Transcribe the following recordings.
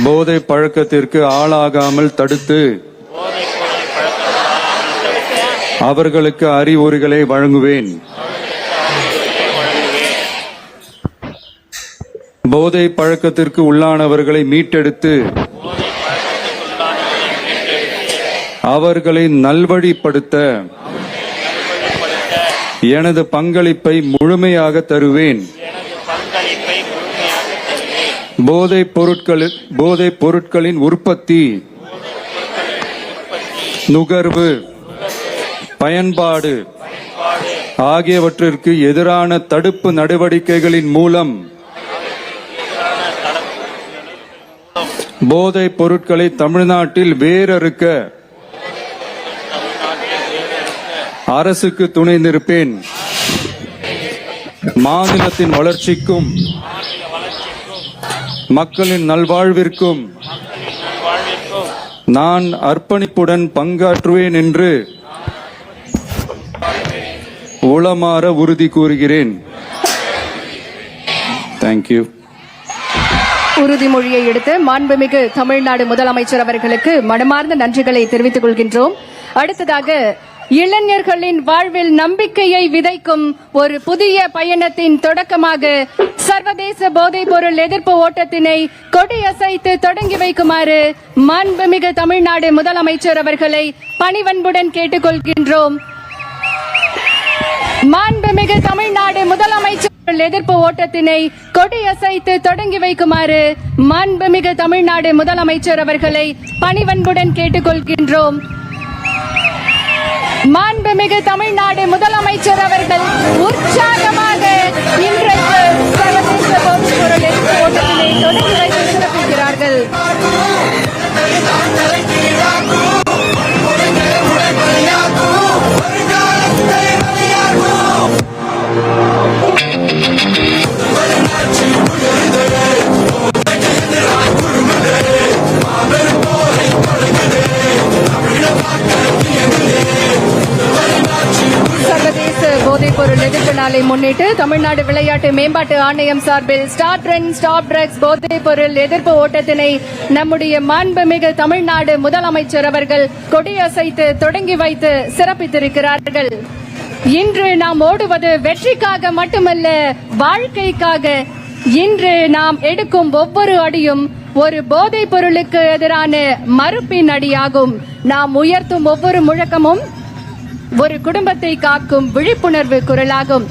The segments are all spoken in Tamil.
போதை பழக்கத்திற்கு ஆளாகாமல் தடுத்து அவர்களுக்கு அறிவுரைகளை வழங்குவேன். போதை பழக்கத்திற்கு உள்ளானவர்களை மீட்டெடுத்து அவர்களை நல்வழிப்படுத்த எனது பங்களிப்பை முழுமையாக தருவேன். போதைப் பொருட்களின் உற்பத்தி, நுகர்வு, பயன்பாடு ஆகியவற்றிற்கு எதிரான தடுப்பு நடவடிக்கைகளின் மூலம் போதைப் பொருட்களை தமிழ்நாட்டில் வேரறுக்க அரசுக்கு துணை நிற்பேன். மாநிலத்தின் வளர்ச்சிக்கும் மக்களின் நல்வாழ்விற்கும் நான் அர்ப்பணிப்புடன் பங்காற்றுவேன் என்று உளமாற உறுதி கூறுகிறேன். தேங்க்யூ. உறுதிமொழியை எடுத்து மாண்புமிகு தமிழ்நாடு முதலமைச்சர் அவர்களுக்கு மனமார்ந்த நன்றிகளை தெரிவித்துக் கொள்கின்றோம். அடுத்ததாக இளைஞர்களின் வாழ்வில் நம்பிக்கையை விதைக்கும் ஒரு புதிய பயணத்தின் தொடக்கமாக சர்வதேச போதைப் பொருள் எதிர்ப்பு ஓட்டத்தினை கொடியசைத்து தொடங்கி வைக்குமாறு மாண்புமிகு தமிழ்நாடு முதலமைச்சர் அவர்களை பணிவன்புடன் கேட்டுக்கொள்கின்றோம். மாண்புமிகு தமிழ்நாடு முதலமைச்சர் எதிர்ப்பு ஓட்டத்தினை கொடியசைத்து தொடங்கி வைக்குமாறு மாண்புமிகு தமிழ்நாடு முதலமைச்சர் அவர்களை பணிவன்புடன் கேட்டுக்கொள்கின்றோம். மாண்புமிகு தமிழ்நாடு முதலமைச்சர் அவர்கள் உற்சாகமாக இன்றைக்கு சர்வதேச போதைப் பொருள் எதிர்ப்பு ஓட்டத்தினை தொடங்கி வைத்து சிறப்பிக்கிறார்கள். போதைப்பொருள் எதிர்ப்பு நாளை முன்னிட்டு தமிழ்நாடு விளையாட்டு மேம்பாட்டு ஆணையம் சார்பில் ஸ்டார்ட் ரன் ஸ்டாப் ட்ரக்ஸ் போதைப்பொருள் எதிர்ப்பு ஓட்டத்தினை நம்முடைய மாண்புமிகு தமிழ்நாடு முதலமைச்சர் அவர்கள் கொடியசைத்து தொடங்கி வைத்து சிறப்பித்திருக்கிறார்கள். இன்று நாம் ஓடுவது வெற்றிக்காக மட்டுமல்ல, வாழ்க்கைக்காக. இன்று நாம் எடுக்கும் ஒவ்வொரு அடியும் ஒரு போதைப் பொருளுக்கு எதிரான மறுப்பின் அடியாகும். நாம் உயர்த்தும் ஒவ்வொரு முழக்கமும் ஒரு குடும்பத்தை காக்கும் விழிப்புணர்வு குரலாகும்.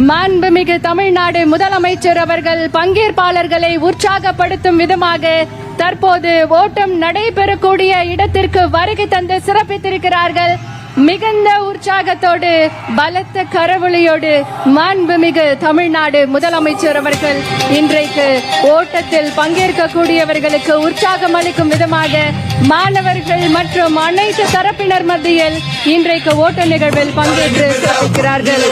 மாண்புமிகு தமிழ்நாடு முதலமைச்சர் அவர்கள் பங்கேற்பாளர்களை உற்சாகப்படுத்தும் விதமாக தற்போது ஓட்டம் நடைபெறக்கூடிய இடத்திற்கு வருகை தந்து சிறப்பித்திருக்கிறார்கள். மிகுந்த உற்சாகத்தோடு பலத்த கரவொலியோடு மாண்புமிகு தமிழ்நாடு முதலமைச்சர் அவர்கள் இன்றைக்கு ஓட்டத்தில் பங்கேற்கக்கூடியவர்களுக்கு உற்சாகம் அளிக்கும் விதமாக மாணவர்கள் மற்றும் அனைத்து தரப்பினர் மத்தியில் இன்றைக்கு ஓட்ட நிகழ்வில் பங்கேற்று சிறப்பிக்கிறார்கள்.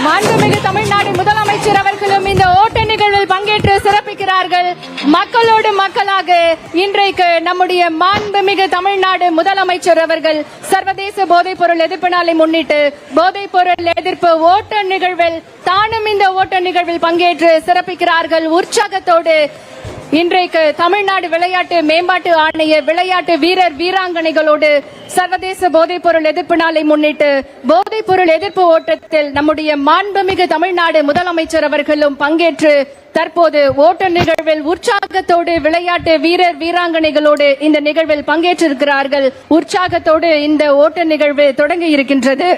மாண்புமிகு தமிழ்நாடு முதலமைச்சர் அவர்களும் இந்த ஓட்ட நிகழ்வில் பங்கேற்று சிறப்பிக்கிறார்கள். மக்களோடு மக்களாக இன்றைக்கு நம்முடைய மாண்புமிகு தமிழ்நாடு முதலமைச்சர் அவர்கள் சர்வதேச போதைப் பொருள் எதிர்ப்பு நாளை முன்னிட்டு போதைப் பொருள் எதிர்ப்பு ஓட்ட நிகழ்வில் தானும் இந்த ஓட்ட நிகழ்வில் பங்கேற்று சிறப்பிக்கிறார்கள். உற்சாகத்தோடு இன்றைக்கு தமிழ்நாடு விளையாட்டு மேம்பாட்டு ஆணைய விளையாட்டு வீரர் வீராங்கனைகளோடு சர்வதேச போதைப் பொருள் எதிர்ப்பு நாளை முன்னிட்டு போதைப் பொருள் எதிர்ப்பு ஓட்டத்தில் நம்முடைய மாண்புமிகு தமிழ்நாடு முதலமைச்சர் அவர்களும் பங்கேற்று தற்போது ஓட்ட நிகழ்வில் உற்சாகத்தோடு விளையாட்டு வீரர் வீராங்கனைகளோடு இந்த நிகழ்வில் பங்கேற்றிருக்கிறார்கள். உற்சாகத்தோடு இந்த ஓட்ட நிகழ்வு தொடங்கி இருக்கின்றது.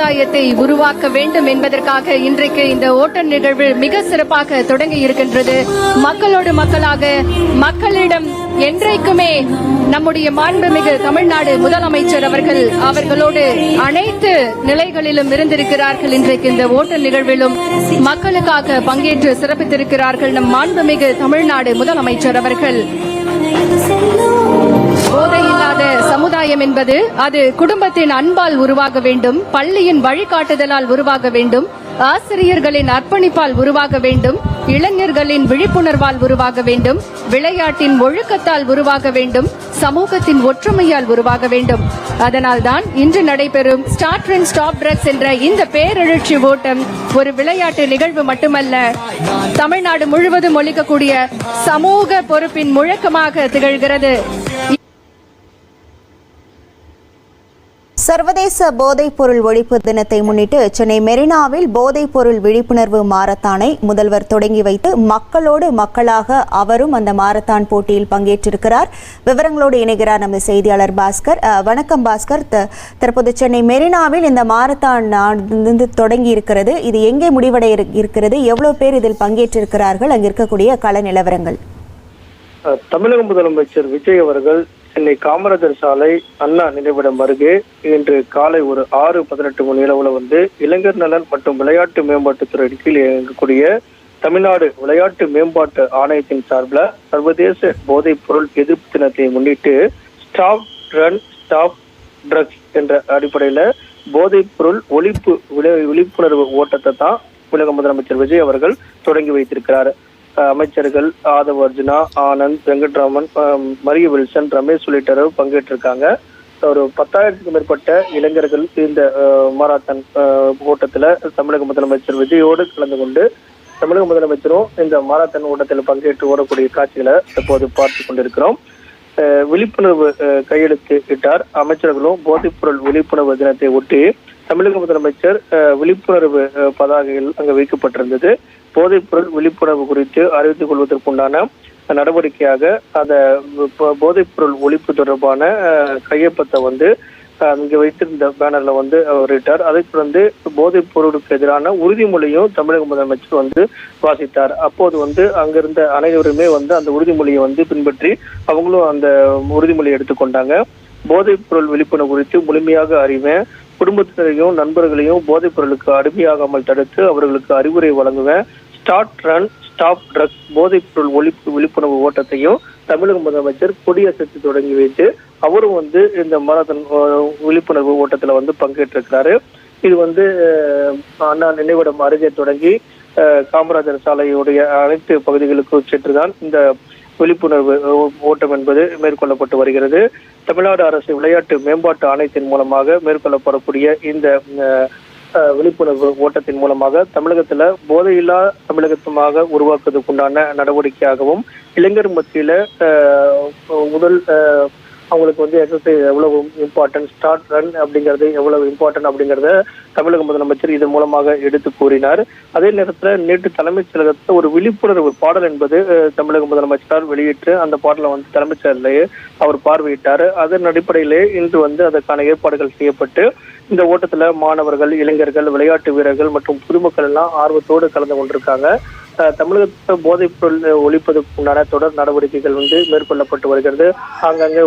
சமுதாயத்தை உருவாக்க வேண்டும் என்பதற்காக இன்றைக்கு இந்த ஓட்ட நிகழ்வு மிக சிறப்பாக தொடங்கி இருக்கின்றது. மக்களோடு மக்களாக, மக்களிடம் என்றைக்குமே நம்முடைய மாண்புமிகு தமிழ்நாடு முதலமைச்சர் அவர்களோடு அனைத்து நிலைகளிலும் இருந்திருக்கிறார்கள். இன்றைக்கு இந்த ஓட்ட நிகழ்விலும் மக்களுக்காக பங்கேற்று சிறப்பித்திருக்கிறார்கள் நம் மாண்புமிகு தமிழ்நாடு முதலமைச்சர் அவர்கள். போதையில்லாத சமுதாயம் என்பது அது குடும்பத்தின் அன்பால் உருவாக வேண்டும், பள்ளியின் வழிகாட்டுதலால் உருவாக வேண்டும், ஆசிரியர்களின் அர்ப்பணிப்பால் உருவாக வேண்டும், இளைஞர்களின் விழிப்புணர்வால் உருவாக வேண்டும், விளையாட்டின் ஒழுக்கத்தால் உருவாக வேண்டும், சமூகத்தின் ஒற்றுமையால் உருவாக வேண்டும். அதனால்தான் இன்று நடைபெறும் ஸ்டார்ட் அண்ட் ஸ்டாப் ட்ரக்ஸ் என்ற இந்த பேரெழுச்சி ஓட்டம் ஒரு விளையாட்டு நிகழ்வு மட்டுமல்ல, தமிழ்நாடு முழுவதும் ஒலிக்கக்கூடிய சமூக பொறுப்பின் முழக்கமாக திகழ்கிறது. சர்வதேச போதைப் பொருள் ஒழிப்பு தினத்தை முன்னிட்டு சென்னை மெரினாவில் போதைப் பொருள் விழிப்புணர்வு மாரத்தானை முதல்வர் தொடங்கி வைத்து மக்களோடு மக்களாக அவரும் அந்த மாரத்தான் போட்டியில் பங்கேற்றிருக்கிறார். விவரங்களோடு இணைகிறார் நமது செய்தியாளர் பாஸ்கர். வணக்கம் பாஸ்கர். தற்போது சென்னை மெரினாவில் இந்த மாரத்தான் தொடங்கி இருக்கிறது. இது எங்கே முடிவடைய இருக்கிறது? எவ்வளவு பேர் இதில் பங்கேற்றிருக்கிறார்கள்? அங்கு இருக்கக்கூடிய கள நிலவரங்கள். தமிழக முதலமைச்சர் விஜய் அவர்கள் சென்னை காமராஜர் சாலை அண்ணா நினைவிடம் அருகே இன்று காலை ஒரு 6:18 மணி அளவுல இளைஞர் நலன் மற்றும் விளையாட்டு மேம்பாட்டுத்துறை கீழ் இயங்கக்கூடிய தமிழ்நாடு விளையாட்டு மேம்பாட்டு ஆணையத்தின் சார்பில் சர்வதேச போதைப் பொருள் எதிர்ப்பு தினத்தை முன்னிட்டு ஸ்டாப் ரன் ஸ்டாப் ட்ரக்ஸ் என்ற அடிப்படையில போதைப் பொருள் விழிப்புணர்வு ஓட்டத்தை தான் தமிழக முதலமைச்சர் விஜய் அவர்கள் தொடங்கி வைத்திருக்கிறார். அமைச்சர்கள் ஆதவ் அர்ஜுனா, ஆனந்த், வெங்கட்ராமன், மரிய வில்சன், ரமேஷ் உள்ளிட்டோர் பங்கேற்றிருக்காங்க. ஒரு 10,000க்கும் மேற்பட்ட இளைஞர்கள் இந்த மாரத்தான் ஓட்டத்துல தமிழக முதலமைச்சர் விஜயோடு கலந்து கொண்டு தமிழக முதலமைச்சரும் இந்த மாரத்தான் ஓட்டத்தில் பங்கேற்று ஓடக்கூடிய காட்சிகளை தற்போது பார்த்து கொண்டிருக்கிறோம். விழிப்புணர்வு கையெழுத்து இட்டார். அமைச்சர்களும் போதைப் பொருள் விழிப்புணர்வு தினத்தை ஒட்டி தமிழக முதலமைச்சர் விழிப்புணர்வு பதாகைகள் அங்கு வைக்கப்பட்டிருந்தது. போதைப் பொருள் விழிப்புணர்வு குறித்து அறிவித்துக் கொள்வதற்குண்டான நடவடிக்கையாக அந்த போதைப் பொருள் ஒழிப்பு தொடர்பான கையொப்பத்தை அங்கே வைத்திருந்த பேனர்ல வெளியிட்டார். அதை தொடர்ந்து போதைப் பொருளுக்கு எதிரான உறுதிமொழியும் தமிழக முதலமைச்சர் வாசித்தார். அப்போது அங்கிருந்த அனைவருமே அந்த உறுதிமொழியை பின்பற்றி அவங்களும் அந்த உறுதிமொழியை எடுத்துக்கொண்டாங்க. போதைப் பொருள் விழிப்புணர்வு குறித்து முழுமையாக அறிவேன், குடும்பத்தினரையும் நண்பர்களையும் போதைப் பொருளுக்கு அடிமையாகாமல் தடுத்து அவர்களுக்கு அறிவுரை வழங்குவேன், ஸ்டார்ட் ரன் ஸ்டாப் ட்ரக்ஸ் போதைப் பொருள் ஒழிப்பு விழிப்புணர்வு ஓட்டத்தையும் தமிழக முதலமைச்சர் கொடியசைத்து தொடங்கி வைத்து அவரும் இந்த மாரத்தான் விழிப்புணர்வு ஓட்டத்துல பங்கேற்றிருக்கிறாரு. இது அண்ணா நினைவிடம் அருகே தொடங்கி காமராஜர் சாலையுடைய அனைத்து பகுதிகளுக்கும் சென்றுதான் இந்த விழிப்புணர்வு ஓட்டம் என்பது மேற்கொள்ளப்பட்டு வருகிறது. தமிழ்நாடு அரசு விளையாட்டு மேம்பாட்டு ஆணையத்தின் மூலமாக மேற்கொள்ளப்படக்கூடிய இந்த விழிப்புணர்வு ஓட்டத்தின் மூலமாக தமிழகத்துல போதையில்லா தமிழகமாக உருவாக்குவதற்குண்டான நடவடிக்கையாகவும் இளைஞர் மத்தியில முதல் அவங்களுக்கு எக்ஸசைஸ் எவ்வளவு இம்பார்ட்டன்ட், ஸ்டார்ட் ரன் அப்படிங்கிறது எவ்வளவு இம்பார்ட்டன்ட் அப்படிங்கிறத தமிழக முதலமைச்சர் இதன் மூலமாக எடுத்து கூறினார். அதே நேரத்தில் நேற்று தலைமைச் செயலகத்தில் ஒரு விழிப்புணர்வு பாடல் என்பது தமிழக முதலமைச்சரால் வெளியிட்டு அந்த பாடலை தலைமைச் செயலரையே அவர் பார்வையிட்டார். அதன் அடிப்படையிலே இன்று அதற்கான ஏற்பாடுகள் செய்யப்பட்டு இந்த ஓட்டத்துல மாணவர்கள், இளைஞர்கள், விளையாட்டு வீரர்கள் மற்றும் பொதுமக்கள் எல்லாம் ஆர்வத்தோடு கலந்து கொண்டிருக்காங்க. தமிழகத்தில் போதைப் பொருள் ஒழிப்பதற்கு உண்டான தொடர் நடவடிக்கைகள் மேற்கொள்ளப்பட்டு வருகிறது. ஆங்காங்கே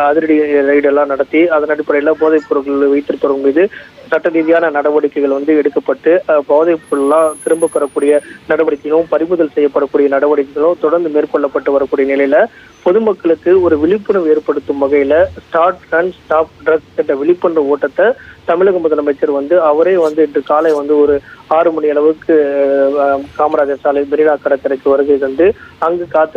அதிரடி ரைடெல்லாம் நடத்தி அதன் அடிப்படையில் போதைப் பொருட்கள் வைத்திருப்பவர்கள் மீது சட்ட ரீதியான நடவடிக்கைகள் எடுக்கப்பட்டு போதைப் பொருள்லாம் திரும்ப பெறக்கூடிய நடவடிக்கைகளும் பறிமுதல் செய்யப்படக்கூடிய நடவடிக்கைகளும் தொடர்ந்து மேற்கொள்ளப்பட்டு வரக்கூடிய நிலையில பொதுமக்களுக்கு ஒரு விழிப்புணர்வு ஏற்படுத்தும் வகையில ஸ்டார்ட் ரன் ஸ்டாப் ட்ரக்ஸ் என்ற விழிப்புணர்வு ஓட்டத்தை தமிழக முதலமைச்சர் அவரே இன்று காலை ஒரு 6 மணி அளவுக்கு காமராஜர் சாலை மெரினா கடற்கரைக்கு வருகை தந்து அங்கு காத்து